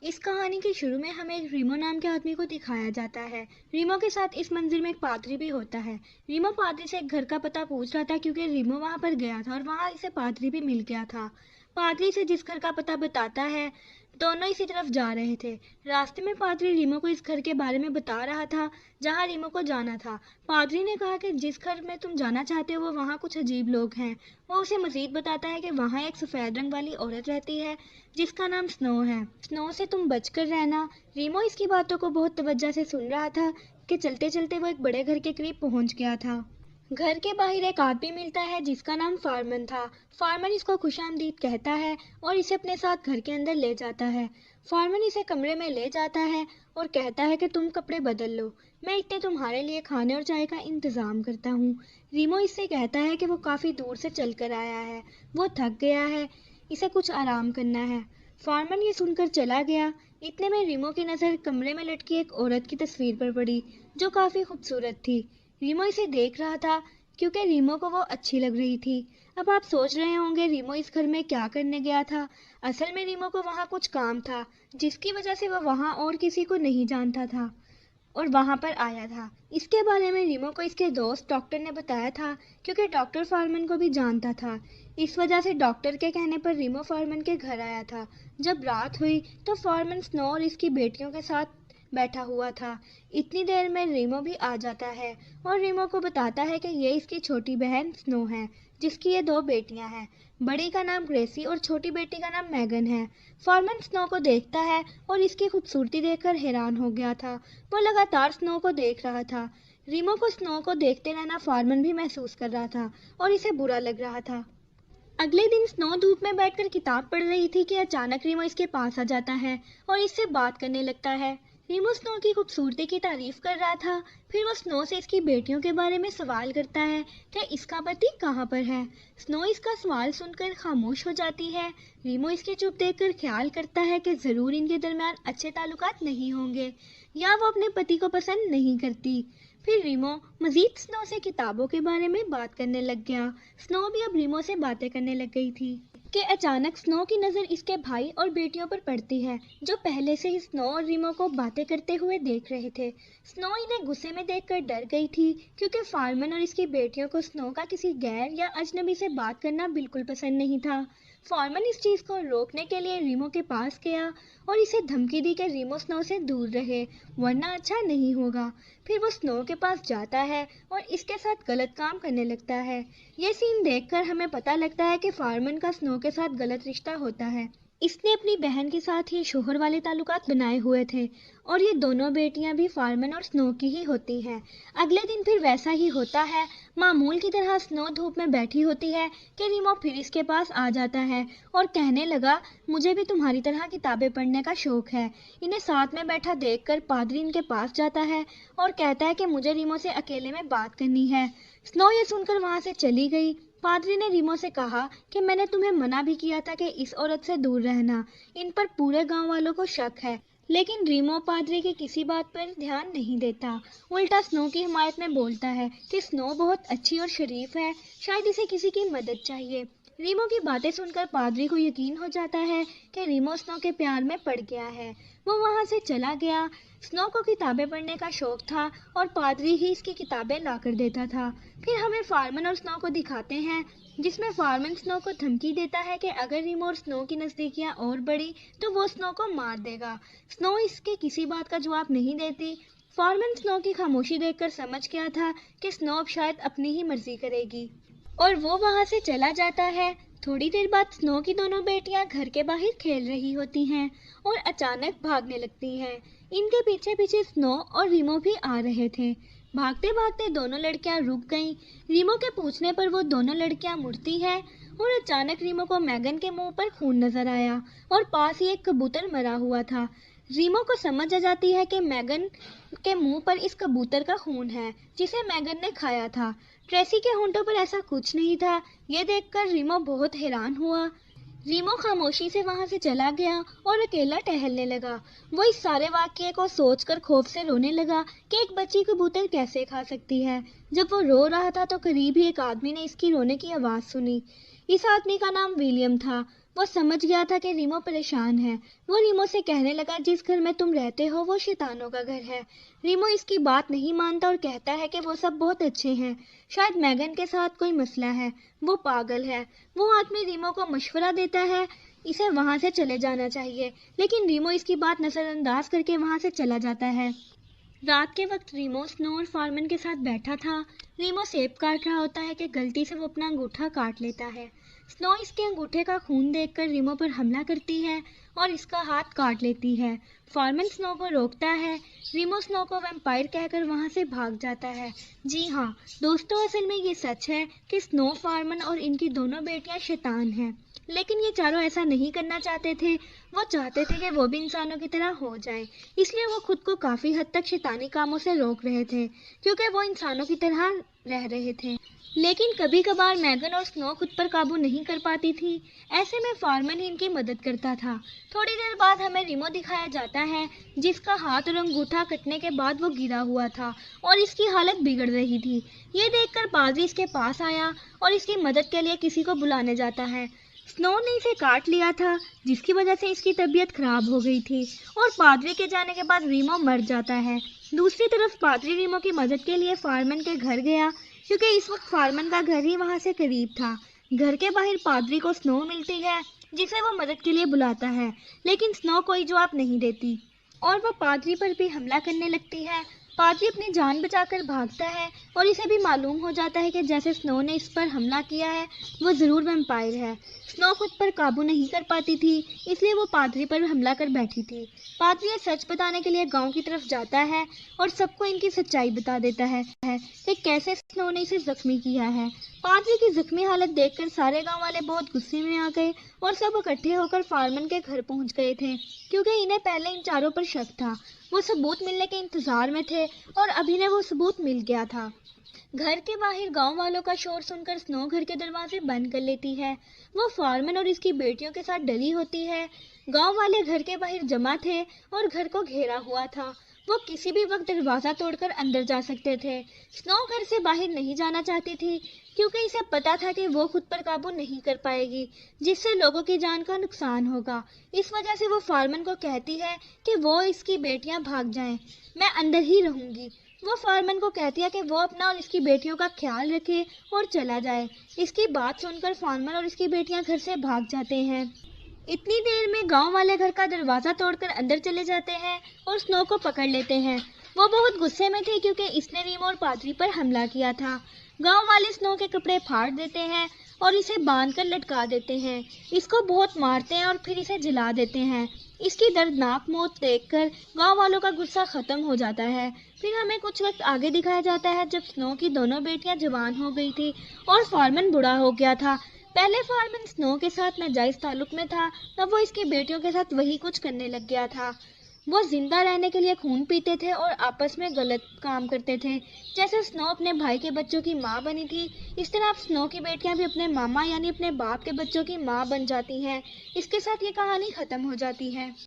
اس کہانی کے شروع میں ہمیں ایک ریمو نام کے آدمی کو دکھایا جاتا ہے۔ ریمو کے ساتھ اس منزل میں ایک پادری بھی ہوتا ہے۔ ریمو پادری سے ایک گھر کا پتہ پوچھ رہا تھا کیونکہ ریمو وہاں پر گیا تھا اور وہاں اسے پادری بھی مل گیا تھا۔ پادری سے جس گھر کا پتہ بتاتا ہے، دونوں اسی طرف جا رہے تھے۔ راستے میں پادری ریمو کو اس گھر کے بارے میں بتا رہا تھا جہاں ریمو کو جانا تھا۔ پادری نے کہا کہ جس گھر میں تم جانا چاہتے ہو وہاں کچھ عجیب لوگ ہیں۔ وہ اسے مزید بتاتا ہے کہ وہاں ایک سفید رنگ والی عورت رہتی ہے جس کا نام سنو ہے۔ سنو سے تم بچ کر رہنا۔ ریمو اس کی باتوں کو بہت توجہ سے سن رہا تھا کہ چلتے چلتے وہ ایک بڑے گھر کے قریب پہنچ گیا تھا۔ گھر کے باہر ایک آدمی ملتا ہے جس کا نام فارمن تھا۔ فارمن اس کو خوش آمدید کہتا ہے اور اسے اپنے ساتھ گھر کے اندر لے جاتا ہے۔ فارمن اسے کمرے میں لے جاتا ہے اور کہتا ہے کہ تم کپڑے بدل لو، میں اتنے تمہارے لیے کھانے اور چائے کا انتظام کرتا ہوں۔ ریمو اس سے کہتا ہے کہ وہ کافی دور سے چل کر آیا ہے، وہ تھک گیا ہے، اسے کچھ آرام کرنا ہے۔ فارمن یہ سن کر چلا گیا۔ اتنے میں ریمو کی نظر کمرے میں لٹکی ایک عورت کی تصویر پر پڑی جو کافی خوبصورت تھی۔ ریمو اسے دیکھ رہا تھا کیونکہ ریمو کو وہ اچھی لگ رہی تھی۔ اب آپ سوچ رہے ہوں گے ریمو اس گھر میں کیا کرنے گیا تھا؟ اصل میں ریمو کو وہاں کچھ کام تھا جس کی وجہ سے وہ وہاں اور کسی کو نہیں جانتا تھا اور وہاں پر آیا تھا۔ اس کے بارے میں ریمو کو اس کے دوست ڈاکٹر نے بتایا تھا کیونکہ ڈاکٹر فارمن کو بھی جانتا تھا۔ اس وجہ سے ڈاکٹر کے کہنے پر ریمو فارمن کے گھر آیا تھا۔ جب رات ہوئی تو فارمن سنو اور اس کی بیٹیوں کے ساتھ بیٹھا ہوا تھا۔ اتنی دیر میں ریمو بھی آ جاتا ہے اور ریمو کو بتاتا ہے کہ یہ اس کی چھوٹی بہن سنو ہے جس کی یہ 2 بیٹیاں ہیں۔ بڑی کا نام گریسی اور چھوٹی بیٹی کا نام میگن ہے۔ فارمن سنو کو دیکھتا ہے اور اس کی خوبصورتی دیکھ کر حیران ہو گیا تھا۔ وہ لگاتار سنو کو دیکھ رہا تھا۔ ریمو کو سنو کو دیکھتے رہنا فارمن بھی محسوس کر رہا تھا اور اسے برا لگ رہا تھا۔ اگلے دن سنو دھوپ میں بیٹھ کر کتاب پڑھ رہی تھی کہ اچانک ریمو اس کے پاس آ جاتا ہے اور اس سے بات کرنے لگتا ہے۔ ریمو سنو کی خوبصورتی کی تعریف کر رہا تھا، پھر وہ سنو سے اس کی بیٹیوں کے بارے میں سوال کرتا ہے کہ اس کا پتی کہاں پر ہے۔ سنو اس کا سوال سن کر خاموش ہو جاتی ہے۔ ریمو اس کی چپ دیکھ کر خیال کرتا ہے کہ ضرور ان کے درمیان اچھے تعلقات نہیں ہوں گے یا وہ اپنے پتی کو پسند نہیں کرتی۔ پھر ریمو مزید سنو سے کتابوں کے بارے میں بات کرنے لگ گیا۔ سنو بھی اب ریمو سے باتیں کرنے لگ گئی تھی کہ اچانک سنو کی نظر اس کے بھائی اور بیٹیوں پر پڑتی ہے جو پہلے سے ہی سنو اور ریمو کو باتیں کرتے ہوئے دیکھ رہے تھے۔ سنو انہیں غصے میں دیکھ کر ڈر گئی تھی کیونکہ فارمن اور اس کی بیٹیوں کو سنو کا کسی غیر یا اجنبی سے بات کرنا بالکل پسند نہیں تھا۔ فارمن اس چیز کو روکنے کے لیے ریمو کے پاس گیا اور اسے دھمکی دی کہ ریمو سنو سے دور رہے ورنہ اچھا نہیں ہوگا۔ پھر وہ سنو کے پاس جاتا ہے اور اس کے ساتھ غلط کام کرنے لگتا ہے۔ یہ سین دیکھ کر ہمیں پتہ لگتا ہے کہ فارمن کا سنو کے ساتھ غلط رشتہ ہوتا ہے۔ اس نے اپنی بہن کے ساتھ ہی شوہر والے تعلقات بنائے ہوئے تھے اور یہ دونوں بیٹیاں بھی فارمن اور سنو کی ہی ہوتی ہیں۔ اگلے دن پھر ویسا ہی ہوتا ہے۔ معمول کی طرح سنو دھوپ میں بیٹھی ہوتی ہے کہ ریمو پھر اس کے پاس آ جاتا ہے اور کہنے لگا مجھے بھی تمہاری طرح کتابیں پڑھنے کا شوق ہے۔ انہیں ساتھ میں بیٹھا دیکھ کر پادری ان کے پاس جاتا ہے اور کہتا ہے کہ مجھے ریمو سے اکیلے میں بات کرنی ہے۔ سنو یہ سن کر وہاں سے چلی گئی۔ پادری نے ریمو سے کہا کہ میں نے تمہیں منع بھی کیا تھا کہ اس عورت سے دور رہنا، ان پر پورے گاؤں والوں کو شک ہے۔ لیکن ریمو پادری کی کسی بات پر دھیان نہیں دیتا، الٹا سنو کی حمایت میں بولتا ہے کہ سنو بہت اچھی اور شریف ہے، شاید اسے کسی کی مدد چاہیے۔ ریمو کی باتیں سن کر پادری کو یقین ہو جاتا ہے کہ ریمو سنو کے پیار میں پڑ گیا ہے۔ وہ وہاں سے چلا گیا۔ سنو کو کتابیں پڑھنے کا شوق تھا اور پادری ہی اس کی کتابیں لا کر دیتا تھا۔ پھر ہمیں فارمن اور سنو کو دکھاتے ہیں جس میں فارمن سنو کو دھمکی دیتا ہے کہ اگر ریمو اور سنو کی نزدیکیاں اور بڑھی تو وہ سنو کو مار دے گا۔ سنو اس کے کسی بات کا جواب نہیں دیتی۔ فارمن سنو کی خاموشی دیکھ کر سمجھ گیا تھا کہ سنو اب شاید اپنی ہی مرضی کرے گی اور وہ وہاں سے چلا جاتا ہے۔ تھوڑی دیر بعد سنو کی دونوں بیٹیاں گھر کے باہر کھیل رہی ہوتی ہیں اور اچانک بھاگنے لگتی ہیں۔ ان کے پیچھے پیچھے سنو اور ریمو بھی آ رہے تھے۔ بھاگتے بھاگتے دونوں لڑکیاں رک گئیں۔ ریمو کے پوچھنے پر وہ دونوں لڑکیاں مڑتی ہیں اور اچانک ریمو کو میگن کے منہ پر خون نظر آیا اور پاس ہی ایک کبوتر مرا ہوا تھا۔ ریمو کو سمجھ آ جاتی ہے کہ میگن کے منہ پر اس کبوتر کا خون ہے جسے میگن نے کھایا تھا۔ ٹریسی کے ہونٹوں پر ایسا کچھ نہیں تھا۔ یہ دیکھ کر ریمو بہت حیران ہوا۔ ریمو خاموشی سے وہاں سے چلا گیا اور اکیلا ٹہلنے لگا۔ وہ اس سارے واقعے کو سوچ کر خوف سے رونے لگا کہ ایک بچی کبوتر کیسے کھا سکتی ہے۔ جب وہ رو رہا تھا تو قریب ہی ایک آدمی نے اس کی رونے کی آواز سنی۔ اس آدمی کا نام ولیم تھا۔ وہ سمجھ گیا تھا کہ ریمو پریشان ہے۔ وہ ریمو سے کہنے لگا جس گھر میں تم رہتے ہو وہ شیطانوں کا گھر ہے۔ ریمو اس کی بات نہیں مانتا اور کہتا ہے کہ وہ سب بہت اچھے ہیں، شاید میگن کے ساتھ کوئی مسئلہ ہے، وہ پاگل ہے۔ وہ آدمی ریمو کو مشورہ دیتا ہے اسے وہاں سے چلے جانا چاہیے، لیکن ریمو اس کی بات نظر انداز کر کے وہاں سے چلا جاتا ہے۔ رات کے وقت ریمو سنو اور فارمن کے ساتھ بیٹھا تھا۔ ریمو سیب کاٹ رہا ہوتا ہے کہ غلطی سے وہ اپنا انگوٹھا کاٹ لیتا ہے۔ سنو اس کے انگوٹھے کا خون دیکھ کر ریمو پر حملہ کرتی ہے اور اس کا ہاتھ کاٹ لیتی ہے۔ فارمن سنو کو روکتا ہے۔ ریمو سنو کو ویمپائر کہہ کر وہاں سے بھاگ جاتا ہے۔ جی ہاں دوستو، اصل میں یہ سچ ہے کہ سنو، فارمن اور ان کی دونوں بیٹیاں شیطان ہیں، لیکن یہ چاروں ایسا نہیں کرنا چاہتے تھے۔ وہ چاہتے تھے کہ وہ بھی انسانوں کی طرح ہو جائیں، اس لیے وہ خود کو کافی حد تک شیطانی کاموں سے روک رہے تھے کیونکہ وہ انسانوں کی طرح رہ رہے تھے۔ لیکن کبھی کبھار میگن اور سنو خود پر قابو نہیں کر پاتی تھی، ایسے میں فارمن ہی ان کی مدد کرتا تھا۔ تھوڑی دیر بعد ہمیں ریمو دکھایا جاتا ہے جس کا ہاتھ اور انگوٹھا کٹنے کے بعد وہ گرا ہوا تھا اور اس کی حالت بگڑ رہی تھی۔ یہ دیکھ کر پادری اس کے پاس آیا اور اس کی مدد کے لیے کسی کو بلانے جاتا ہے۔ سنو نے اسے کاٹ لیا تھا جس کی وجہ سے اس کی طبیعت خراب ہو گئی تھی اور پادری کے جانے کے بعد ریمو مر جاتا ہے۔ دوسری طرف پادری ریمو کی مدد کے لیے فارمن کے گھر گیا کیونکہ اس وقت فارمن کا گھر ہی وہاں سے قریب تھا۔ گھر کے باہر پادری کو سنو ملتی ہے جسے وہ مدد کے لیے بلاتا ہے، لیکن سنو کوئی جواب نہیں دیتی اور وہ پادری پر بھی حملہ کرنے لگتی ہے۔ پادری اپنی جان بچا کر بھاگتا ہے اور اسے بھی معلوم ہو جاتا ہے کہ جیسے سنو نے اس پر حملہ کیا ہے وہ ضرور ویمپائر ہے۔ سنو خود پر قابو نہیں کر پاتی تھی اس لیے وہ پادری پر حملہ کر بیٹھی تھی۔ پادری یہ سچ بتانے کے لیے گاؤں کی طرف جاتا ہے اور سب کو ان کی سچائی بتا دیتا ہے کہ کیسے سنو نے اسے زخمی کیا ہے۔ پادری کی زخمی حالت دیکھ کر سارے گاؤں والے بہت غصے میں آ گئے اور سب اکٹھے ہو کر فارمن کے گھر پہنچ گئے تھے کیونکہ انہیں پہلے ان چاروں پر شک تھا۔ وہ ثبوت ملنے کے انتظار میں تھے اور ابھی انہیں وہ ثبوت مل گیا تھا۔ گھر کے باہر گاؤں والوں کا شور سن کر سنو گھر کے دروازے بند کر لیتی ہے۔ وہ فارمن اور اس کی بیٹیوں کے ساتھ ڈری ہوتی ہے۔ گاؤں والے گھر کے باہر جمع تھے اور گھر کو گھیرا ہوا تھا۔ وہ کسی بھی وقت دروازہ توڑ کر اندر جا سکتے تھے۔ سنو گھر سے باہر نہیں جانا چاہتی تھی کیونکہ اسے پتا تھا کہ وہ خود پر قابو نہیں کر پائے گی جس سے لوگوں کی جان کا نقصان ہوگا۔ اس وجہ سے وہ فارمن کو کہتی ہے کہ وہ اس کی بیٹیاں بھاگ جائیں، میں اندر ہی رہوں گی۔ وہ فارمن کو کہتی ہے کہ وہ اپنا اور اس کی بیٹیوں کا خیال رکھے اور چلا جائے۔ اس کی بات سن کر فارمن اور اس کی بیٹیاں گھر سے بھاگ جاتے ہیں۔ اتنی دیر میں گاؤں والے گھر کا دروازہ توڑ کر اندر چلے جاتے ہیں اور سنو کو پکڑ لیتے ہیں۔ وہ بہت غصے میں تھے کیونکہ اس نے ریمو اور پادری پر حملہ کیا تھا۔ گاؤں والے سنو کے کپڑے پھاڑ دیتے ہیں اور اسے باندھ کر لٹکا دیتے ہیں۔ اس کو بہت مارتے ہیں اور پھر اسے جلا دیتے ہیں۔ اس کی دردناک موت دیکھ کر گاؤں والوں کا غصہ ختم ہو جاتا ہے۔ پھر ہمیں کچھ وقت آگے دکھایا جاتا ہے جب سنو کی دونوں بیٹیاں جوان ہو گئی تھی اور فارمن بوڑھا ہو گیا تھا۔ پہلے فارمن سنو کے ساتھ ناجائز تعلق میں تھا، اب وہ اس کی بیٹیوں کے ساتھ وہی کچھ کرنے لگ گیا تھا۔ وہ زندہ رہنے کے لیے خون پیتے تھے اور آپس میں غلط کام کرتے تھے۔ جیسے سنو اپنے بھائی کے بچوں کی ماں بنی تھی، اس طرح اب سنو کی بیٹیاں بھی اپنے ماما یعنی اپنے باپ کے بچوں کی ماں بن جاتی ہیں۔ اس کے ساتھ یہ کہانی ختم ہو جاتی ہے۔